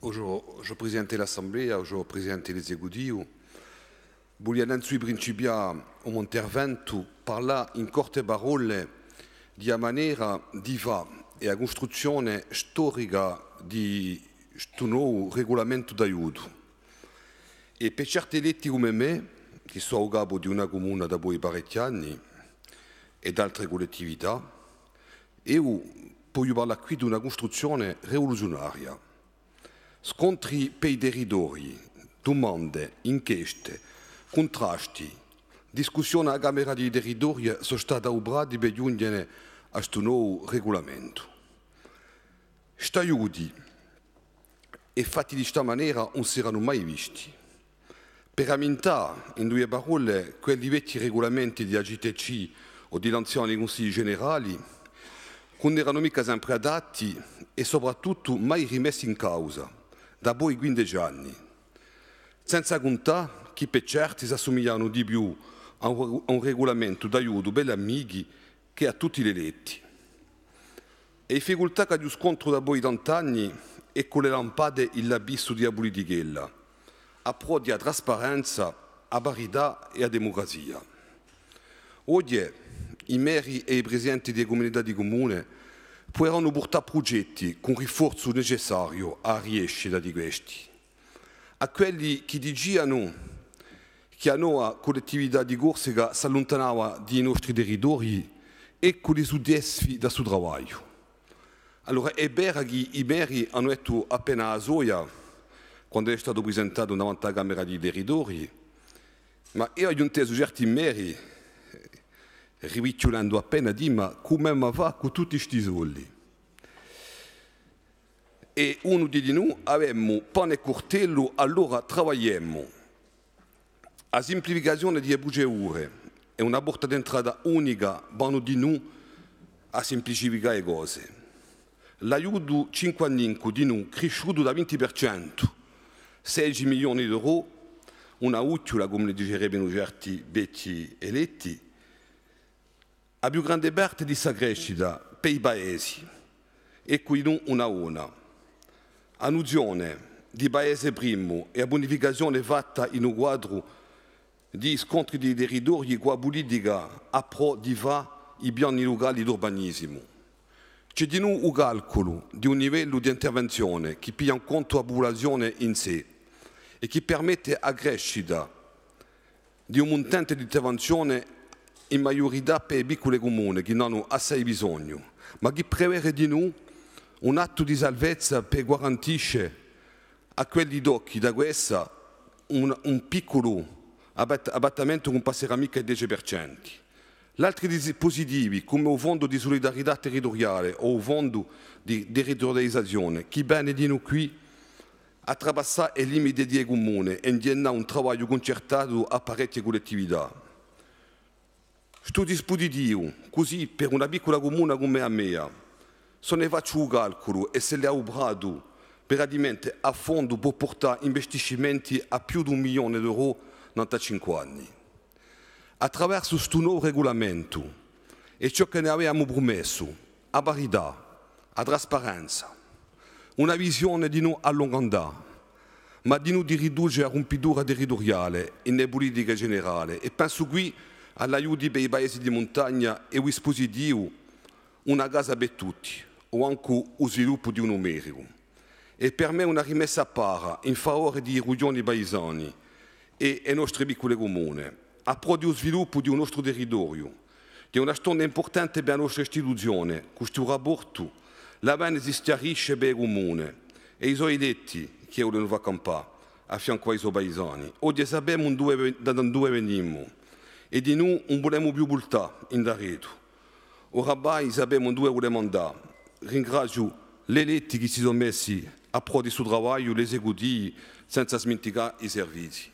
Hoje o Presidente dell'Assemblea, hoje o Presidente dell'Esecutivo, voglio innanzitutto principiare un intervento parlare in corte parole di maniera diva e a costruzione storica di questo nuovo regolamento d'aiuto. E per certi eletti come me, che sono a capo di una comune da poi parecchi anni e da altre collettività, io voglio parlare qui di una costruzione rivoluzionaria. Scontri per i territori, domande, inchieste, contrasti, discussioni alla Camera di Territori sono state operate per giungere a questo nuovo regolamento. Questi aiuti e fatti di questa maniera non si erano mai visti. Per aumentare, in due parole, quelli vecchi regolamenti di AGTC o di anziani consigli generali, non erano mica sempre adatti e soprattutto mai rimessi in causa, da poi 15 anni. Senza contare che per certi si assomigliano di più a un regolamento d'aiuto per gli amici che a tutti gli eletti. E difficoltà che lo scontro da poi tant'anni è con le lampade l'abisso di politichella, a pro di trasparenza, a parità e a democrazia. Oggi i meri e i presidenti delle comunità di comune potranno portare progetti con rinforzo necessario a riuscita di questi. A quelli che dicevano che a noi collettività di Corsica si allontanava dai nostri territori e con i successi del suo lavoro. Allora è vero che i meri hanno detto appena a Soia, quando è stato presentato davanti alla Camera di Territori, ma io ho inteso certi meri, rivicciolando appena di ma come va con tutti questi soldi. E uno di noi avevamo pane e coltello, allora lavoriamo. La semplificazione di procedure e una porta d'entrata unica vanno di noi a semplificare le cose. L'aiuto 5 anni di noi cresciuto da 20%, 16 milioni di euro, una ucciola, come dicerebbero certi vecchi eletti, la più grande parte di questa crescita per i paesi e qui non una. La nozione di paese primo e la bonificazione fatta in un quadro di scontri di territori con la politica a pro di va i piani locali d'urbanismo. C'è di noi un calcolo di un livello di intervenzione che piglia in conto la popolazione in sé e che permette la crescita di un montante di intervenzione in maggiorità per i piccoli comuni che non hanno assai bisogno, ma che prevede di noi un atto di salvezza per garantire a quelli d'occhi da questa un piccolo abbattimento non passerà mica il 10%. Gli altri dispositivi, come il fondo di solidarietà territoriale o il fondo di territorializzazione, che bene di noi qui a trapassare i limiti dei comuni e di un lavoro concertato a parecchie collettività. Questo dispositivo, così per una piccola comune come la mia, se ne faccio un calcolo e se le ha operato veramente a fondo per portare investimenti a più di 1 milione di euro in 5 anni. Attraverso questo nuovo regolamento e ciò che ne avevamo promesso, a parità, a trasparenza, una visione di noi a lungo andare, ma di noi di ridurre la rompitura territoriale e nelle politiche generali. E penso qui all'aiuto per i paesi di montagna e un dispositivo, una casa per tutti, o anche lo sviluppo di un numerico. E per me una rimessa a para in favore di regioni paesani e ai nostri piccoli comuni, a pro di sviluppo di un nostro territorio, che è una storia importante per la nostra istituzione. Questo rapporto la bene si chiarisce per il comune e i suoi eletti che vogliono fare campare a fianco ai suoi paesani. Oggi sappiamo da dove veniamo e di noi non vogliamo più portare in diretto. Ora sappiamo dove vogliamo andare. Ringrazio gli eletti che si sono messi a pro di suo lavoro, gli esecutivi, senza smenticare i servizi.